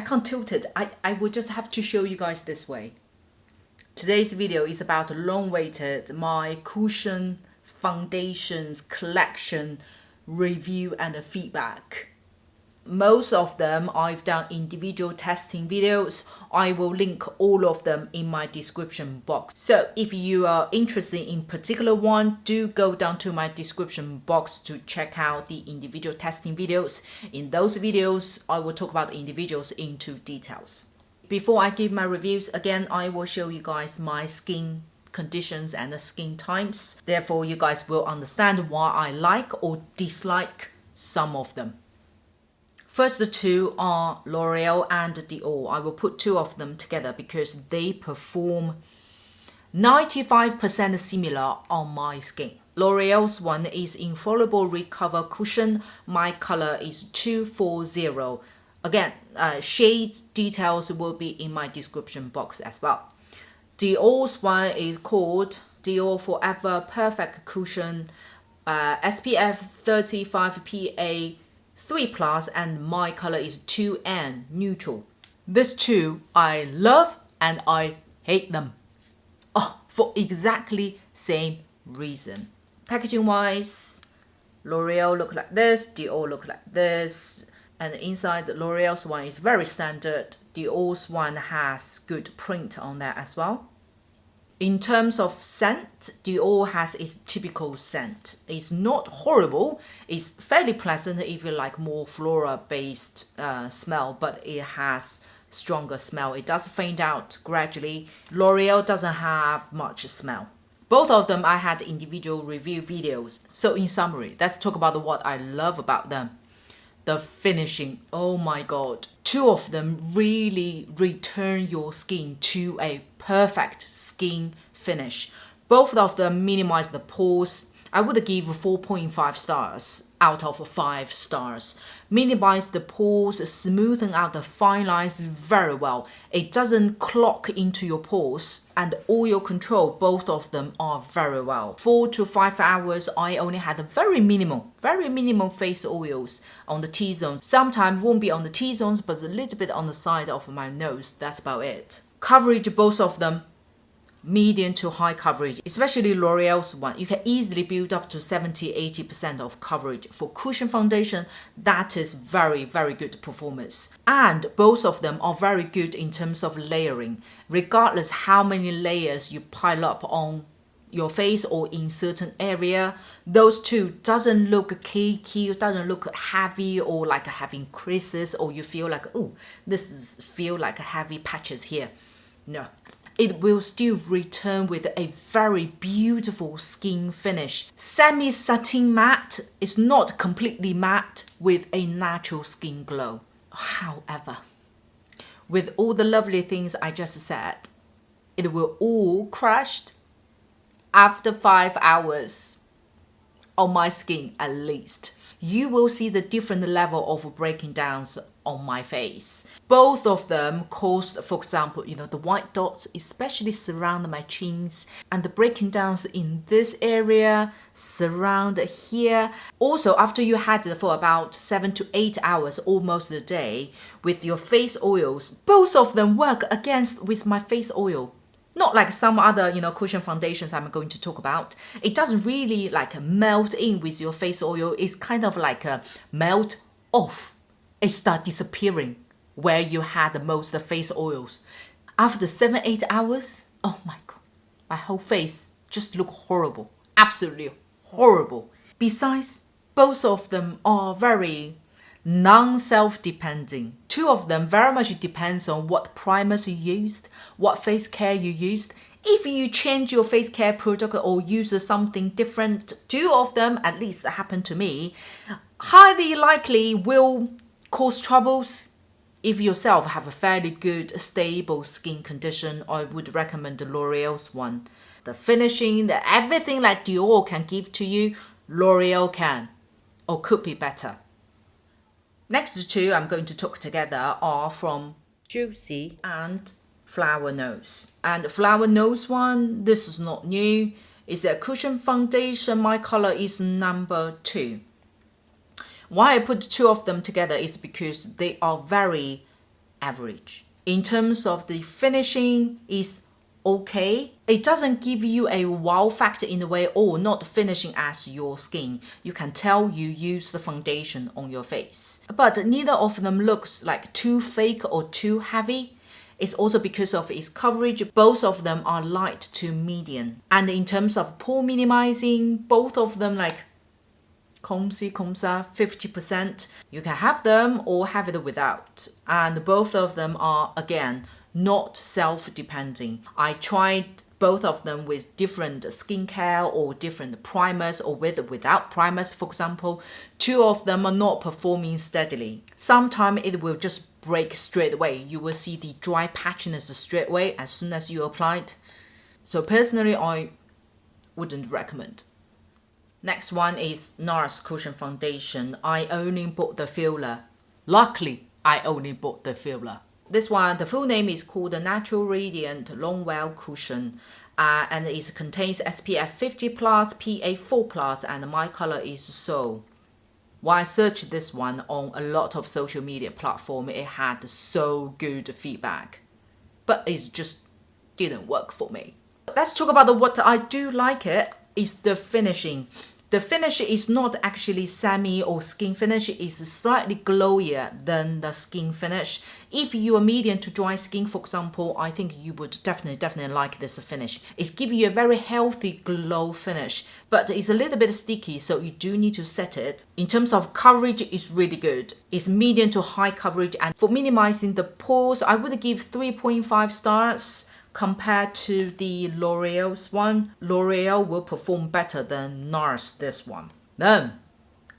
I can't tilt it. I will just have to show you guys this way. Today's video is about long-awaited my cushion foundations collection review and feedback. Most of them I've done individual testing videos. I will link all of them in my description box. So if you are interested in particular one, do go down to my description box to check out the individual testing videos. In those videos, I will talk about the individuals into details. Before I give my reviews, again, I will show you guys my skin conditions and the skin types. Therefore, you guys will understand why I like or dislike some of them. First, the two are L'Oreal and Dior. I will put two of them together because they perform 95% similar on my skin. L'Oreal's one is Infallible Recover Cushion. My color is 240. Again, shade details will be in my description box as well. Dior's one is called Dior Forever Perfect Cushion, SPF 35 PA 3+, and my color is 2N neutral. These two I love and I hate them. For exactly same reason. Packaging wise, L'Oreal look like this, Dior look like this. And inside the L'Oreal's one is very standard. Dior's one has good print on that as well. In terms of scent, Dior has its typical scent. It's not horrible. It's fairly pleasant if you like more flora-based smell, but it has stronger smell. It does fade out gradually. L'Oreal doesn't have much smell. Both of them I had individual review videos. So in summary, let's talk about what I love about them. The finishing, oh my god. Two of them really return your skin to a perfect skin finish. Both of them minimize the pores. I would give 4.5 stars out of 5 stars. Minimize the pores, smoothing out the fine lines very well. It doesn't clog into your pores, and oil control, both of them are very well. 4 to 5 hours, I only had a very minimal face oils on the T-zones. Sometimes won't be on the T-zones, but a little bit on the side of my nose. That's about it. Coverage, both of them medium to high coverage, especially L'Oreal's one. You can easily build up to 70-80% of coverage. For cushion foundation, that is very good performance. And both of them are very good in terms of layering. Regardless how many layers you pile up on your face or in certain area, those two doesn't look cakey, doesn't look heavy or like having creases, or you feel like, oh, feel like heavy patches here. No. It will still return with a very beautiful skin finish. Semi-satin matte is not completely matte with a natural skin glow. However, with all the lovely things I just said, it will all crashed after 5 hours on my skin at least. You will see the different level of breaking downs on my face. Both of them cause, for example, the white dots especially surround my chins, and the breaking downs in this area surround here. Also, after you had it for about 7 to 8 hours, almost a day, with your face oils, both of them work against with my face oil. Not like some other, cushion foundations I'm going to talk about. It doesn't really like melt in with your face oil. It's kind of like a melt off. It starts disappearing where you had the most face oils. After 7-8 hours, oh my god, my whole face just look horrible. Absolutely horrible. Besides, both of them are very non-self-depending. Two of them very much depends on what primers you used, what face care you used. If you change your face care product or use something different, two of them, at least that happened to me, highly likely will cause troubles. If you yourself have a fairly good, stable skin condition, I would recommend the L'Oreal's one. The finishing, everything like Dior can give to you, L'Oreal can, or could be better. Next two I'm going to talk together are from Joocyee and Flower Nose. And Flower Nose one, this is not new. It's a cushion foundation. My color is number 2. Why I put two of them together is because they are very average. In terms of the finishing, is okay. It doesn't give you a wow factor in the way, oh, not finishing as your skin. You can tell you use the foundation on your face. But neither of them looks like too fake or too heavy. It's also because of its coverage. Both of them are light to medium. And in terms of pore minimizing, both of them like Komsi, Komsa, 50%. You can have them or have it without. And both of them are, again, not self-depending. I tried both of them with different skincare or different primers or without primers, for example. Two of them are not performing steadily. Sometimes it will just break straight away. You will see the dry patchiness straight away as soon as you apply it. So personally, I wouldn't recommend. Next one is Nars Cushion Foundation. I only bought the filler. Luckily, I only bought the filler. This one, the full name is called the Natural Radiant Longwear Cushion. And it contains SPF 50+, PA 4+, and my color is Seoul. When I searched this one on a lot of social media platforms, it had so good feedback. But it just didn't work for me. Let's talk about what I do like it is the finishing. The finish is not actually semi or skin finish. It's slightly glowier than the skin finish. If you are medium to dry skin, for example, I think you would definitely like this finish. It's giving you a very healthy glow finish, but it's a little bit sticky, so you do need to set it. In terms of coverage, it's really good. It's medium to high coverage, and for minimizing the pores, I would give 3.5 stars. Compared to the L'Oreal's one, L'Oreal will perform better than Nars this one. Then,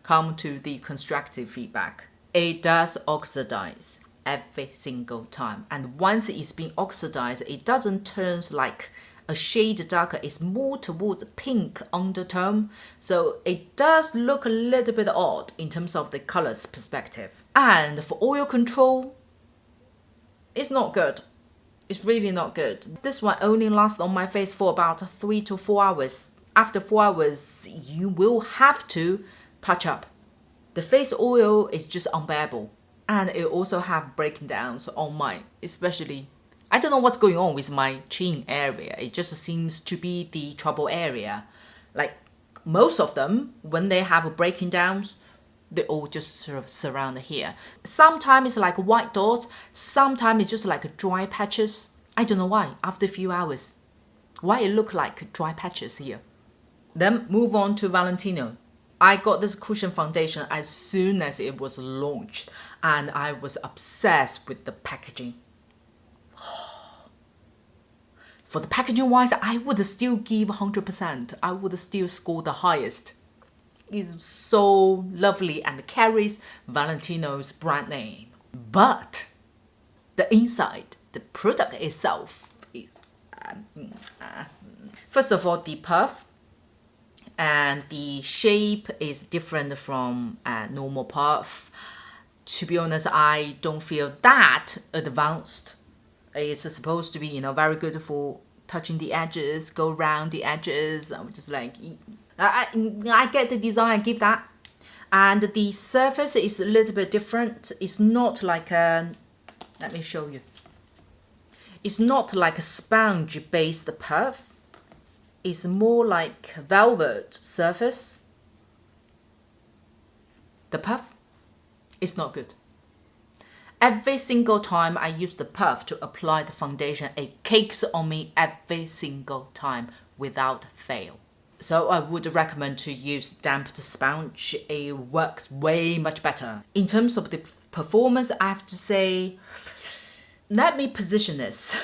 come to the constructive feedback. It does oxidize every single time. And once it's been oxidized, it doesn't turn like a shade darker. It's more towards pink undertone. So it does look a little bit odd in terms of the colors perspective. And for oil control, it's not good. It's really not good. This one only lasts on my face for about 3 to 4 hours. After 4 hours, you will have to touch up. The face oil is just unbearable. And it also have breakdowns on mine, especially, I don't know what's going on with my chin area. It just seems to be the trouble area. Like most of them, when they have breaking downs, they all just sort of surround here. Sometimes it's like white dots. Sometimes it's just like dry patches. I don't know why, after a few hours. Why it look like dry patches here. Then move on to Valentino. I got this cushion foundation as soon as it was launched. And I was obsessed with the packaging. For the packaging wise, I would still give 100%. I would still score the highest. Is so lovely and carries Valentino's brand name. But the inside, the product itself, first of all, the puff and the shape is different from normal puff. To be honest, I don't feel that advanced. It's supposed to be, very good for touching the edges, go around the edges. I'm just like, I get the design, I give that. And the surface is a little bit different. It's not like a, let me show you. It's not like a sponge-based puff. It's more like velvet surface. The puff is not good. Every single time I use the puff to apply the foundation, it cakes on me every single time without fail. So I would recommend to use damped sponge. It works way much better. In terms of the performance, I have to say, let me position this.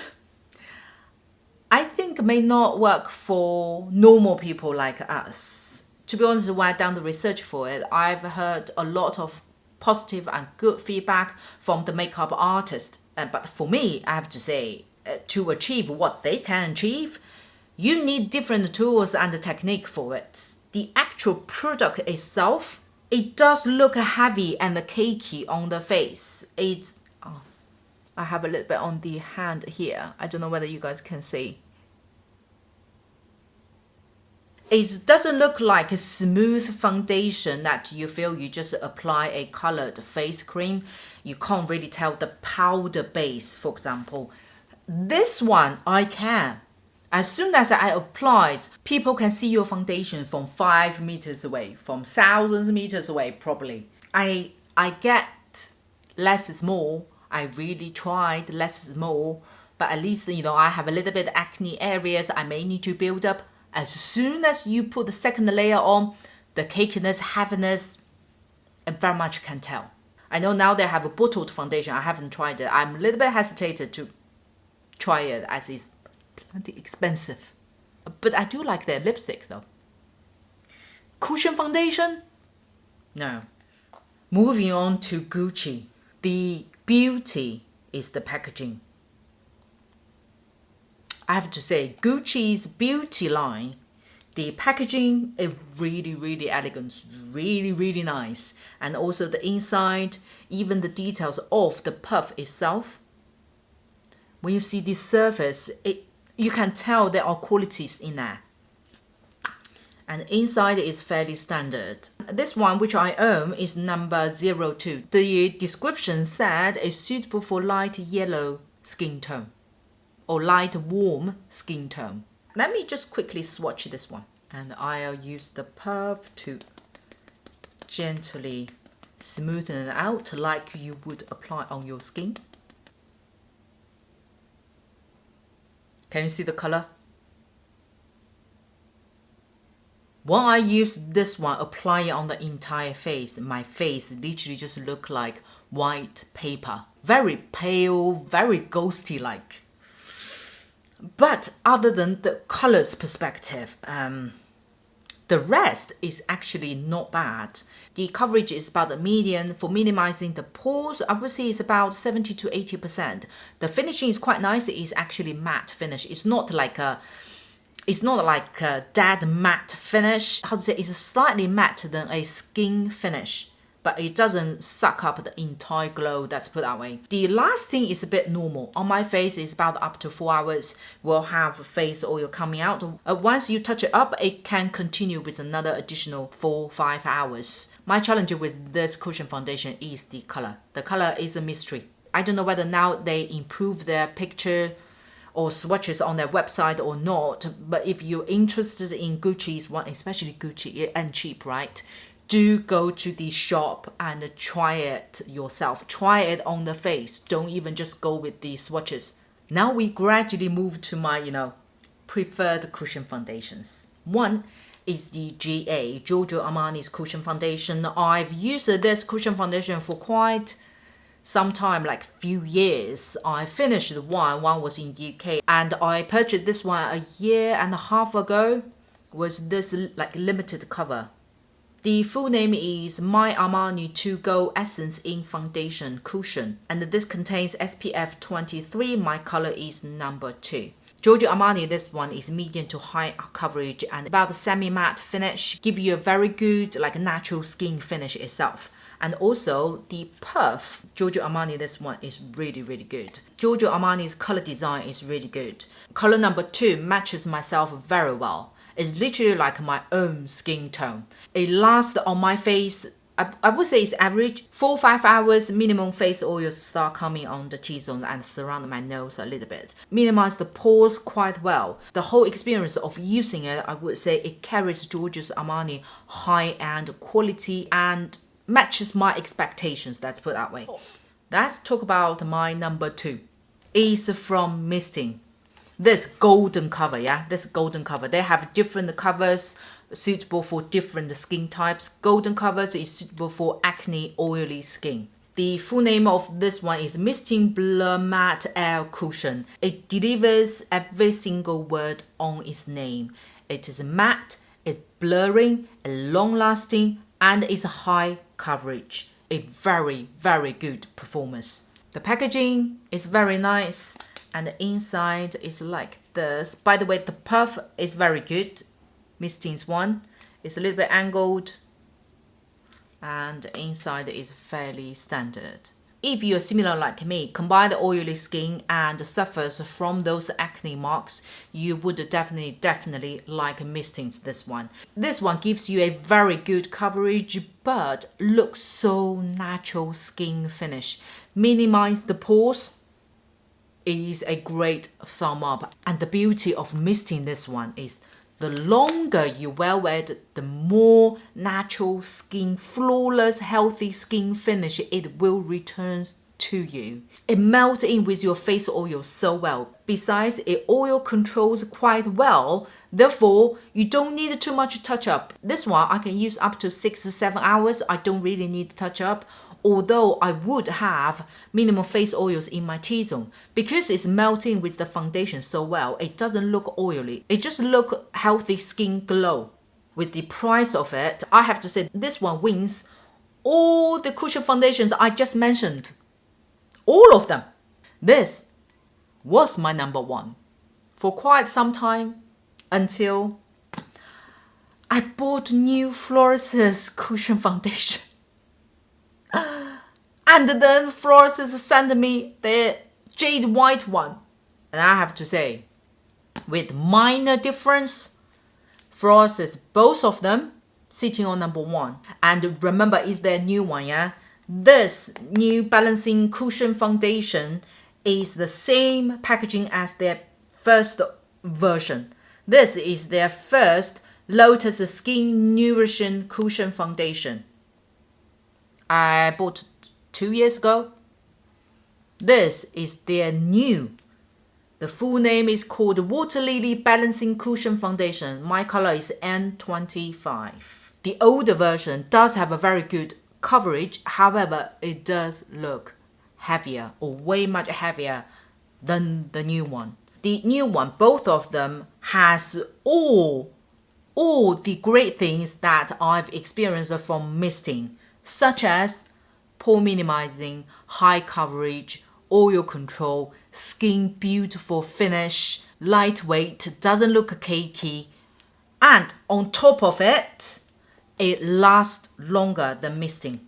I think it may not work for normal people like us. To be honest, when I done the research for it, I've heard a lot of positive and good feedback from the makeup artist. But for me, I have to say, to achieve what they can achieve, you need different tools and technique for it. The actual product itself, it does look heavy and cakey on the face. It's, I have a little bit on the hand here. I don't know whether you guys can see. It doesn't look like a smooth foundation that you feel you just apply a colored face cream. You can't really tell the powder base, for example. This one, I can. As soon as I apply, people can see your foundation from 5 meters away, from thousands of meters away, probably. I get less is more. I really tried less is more, but at least, I have a little bit of acne areas I may need to build up. As soon as you put the second layer on, the cakiness, heaviness, I very much can tell. I know now they have a bottled foundation. I haven't tried it. I'm a little bit hesitated to try it as it's plenty expensive. But I do like their lipstick though. Cushion foundation? No. Moving on to Joocyee. The Beaute is the packaging. I have to say, Joocee's Beauty line, the packaging is really, really elegant, really, really nice. And also the inside, even the details of the puff itself. When you see the surface, you can tell there are qualities in there. And inside is fairly standard. This one, which I own, is number 02. The description said it's suitable for light yellow skin tone or light warm skin tone. Let me just quickly swatch this one. And I'll use the puff to gently smoothen it out like you would apply on your skin. Can you see the color? When I use this one, apply it on the entire face, my face literally just look like white paper. Very pale, very ghosty like. But other than the colors perspective, the rest is actually not bad. The coverage is about the median. For minimizing the pores, I would say it's about 70 to 80%. The finishing is quite nice. It is actually matte finish. It's not like a dead matte finish. How to say? It's slightly matte than a skin finish, but it doesn't suck up the entire glow, that's put that way. The lasting is a bit normal. On my face, it's about up to 4 hours. We'll have face oil coming out. Once you touch it up, it can continue with another additional 4-5 hours. My challenge with this cushion foundation is the color. The color is a mystery. I don't know whether now they improve their picture or swatches on their website or not, but if you're interested in Joocee's one, especially Joocyee and cheap, right? Do go to the shop and try it yourself. Try it on the face. Don't even just go with the swatches. Now we gradually move to my, preferred cushion foundations. One is the Giorgio Armani's cushion foundation. I've used this cushion foundation for quite some time, like few years. I finished one was in UK, and I purchased this one a year and a half ago. Was this like limited cover. The full name is My Armani To Go Essence in Foundation Cushion, and this contains SPF 23. My color is number 2. Giorgio Armani, this one is medium to high coverage and about a semi-matte finish. Give you a very good like natural skin finish itself. And also the puff, Giorgio Armani, this one is really, really good. Giorgio Armani's color design is really good. Color number 2 matches myself very well. It's literally like my own skin tone. It lasts on my face, I would say it's average 4-5 hours. Minimum face oils start coming on the T-zone and surround my nose a little bit. Minimize the pores quite well. The whole experience of using it, I would say it carries Giorgio Armani high-end quality and matches my expectations, let's put it that way. Let's talk about my number 2. It's from Mistine. This golden cover, this golden cover. They have different covers suitable for different skin types. Golden covers is suitable for acne, oily skin. The full name of this one is Mistine Blur Matte Air Cushion. It delivers every single word on its name. It is matte, it's blurring, long-lasting, and it's high coverage. A very, very good performance. The packaging is very nice. And the inside is like this. By the way, the puff is very good. Mistine's one. It's a little bit angled. And the inside is fairly standard. if you're similar like me, combine the oily skin and suffers from those acne marks, you would definitely like Mistine's this one. This one gives you a very good coverage but looks so natural skin finish. Minimize the pores is a great thumb up. And the beauty of Mistine this one is the longer you wear it, the more natural skin, flawless, healthy skin finish it will return to you. It melts in with your face oil so well. Besides, it oil controls quite well. Therefore, you don't need too much touch up. This one I can use up to 6 to 7 hours. I don't really need touch up. Although I would have minimum face oils in my T-zone. Because it's melting with the foundation so well, it doesn't look oily. It just looks healthy skin glow. With the price of it, I have to say this one wins all the cushion foundations I just mentioned. All of them. This was my number one for quite some time until I bought new Florasis cushion foundation. And then Florasis sent me the jade white one. And I have to say, with minor difference, Florasis, both of them, sitting on number one. And remember, it's their new one, yeah? This new balancing cushion foundation is the same packaging as their first version. This is their first Lotus Skin Nourishing Cushion Foundation. I bought 2 years ago. This is their new. The full name is called Water Lily Balancing Cushion Foundation. My color is N25. The older version does have a very good coverage. However, it does look heavier or way much heavier than the new one. The new one, both of them, has all the great things that I've experienced from Mistine, such as pore minimizing, high coverage, oil control, skin beautiful finish, lightweight, doesn't look cakey, and on top of it, it lasts longer than Mistine.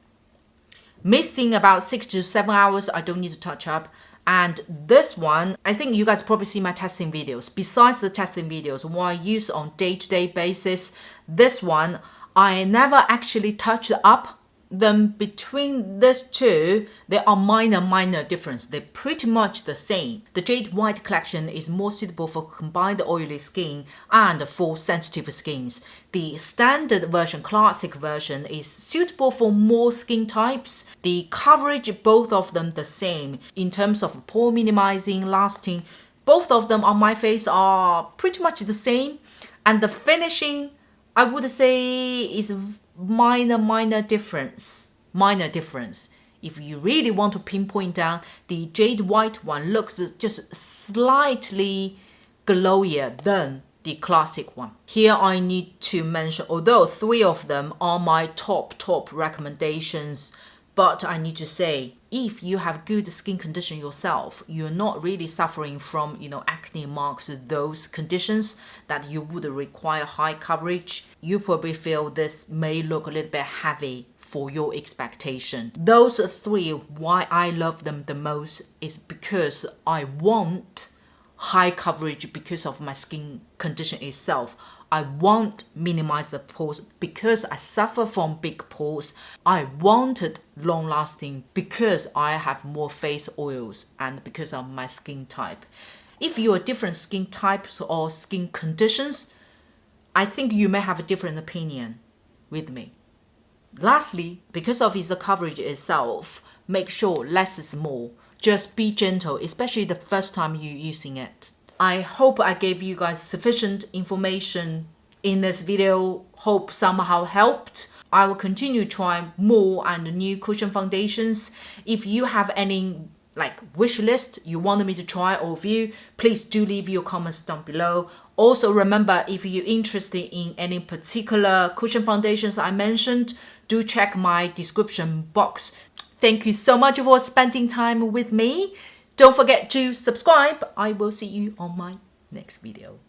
Mistine about 6 to 7 hours, I don't need to touch up. And this one, I think you guys probably see my testing videos. Besides the testing videos, what I use on day-to-day basis, this one, I never actually touched up. Then between these two, there are minor difference. They're pretty much the same. The Jade White collection is more suitable for combined oily skin and for sensitive skins. The standard version, classic version, is suitable for more skin types. The coverage, both of them the same. In terms of pore minimizing, lasting, both of them on my face are pretty much the same. And the finishing, I would say, is minor difference. If you really want to pinpoint down, the jade white one looks just slightly glowier than the classic one. Here I need to mention, although 3 of them are my top recommendations, but I need to say, if you have good skin condition yourself, you're not really suffering from, acne marks, those conditions that you would require high coverage, you probably feel this may look a little bit heavy for your expectation. Those 3, why I love them the most is because I want high coverage because of my skin condition itself. I want minimize the pores because I suffer from big pores. I wanted long lasting because I have more face oils and because of my skin type. If you are different skin types or skin conditions, I think you may have a different opinion with me. Lastly, because of its coverage itself, make sure less is more. Just be gentle, especially the first time you're using it. I hope I gave you guys sufficient information in this video. Hope somehow helped. I will continue to try more and new cushion foundations. If you have any wish list you wanted me to try or review, please do leave your comments down below. Also remember, if you're interested in any particular cushion foundations I mentioned, do check my description box. Thank you so much for spending time with me. Don't forget to subscribe. I will see you on my next video.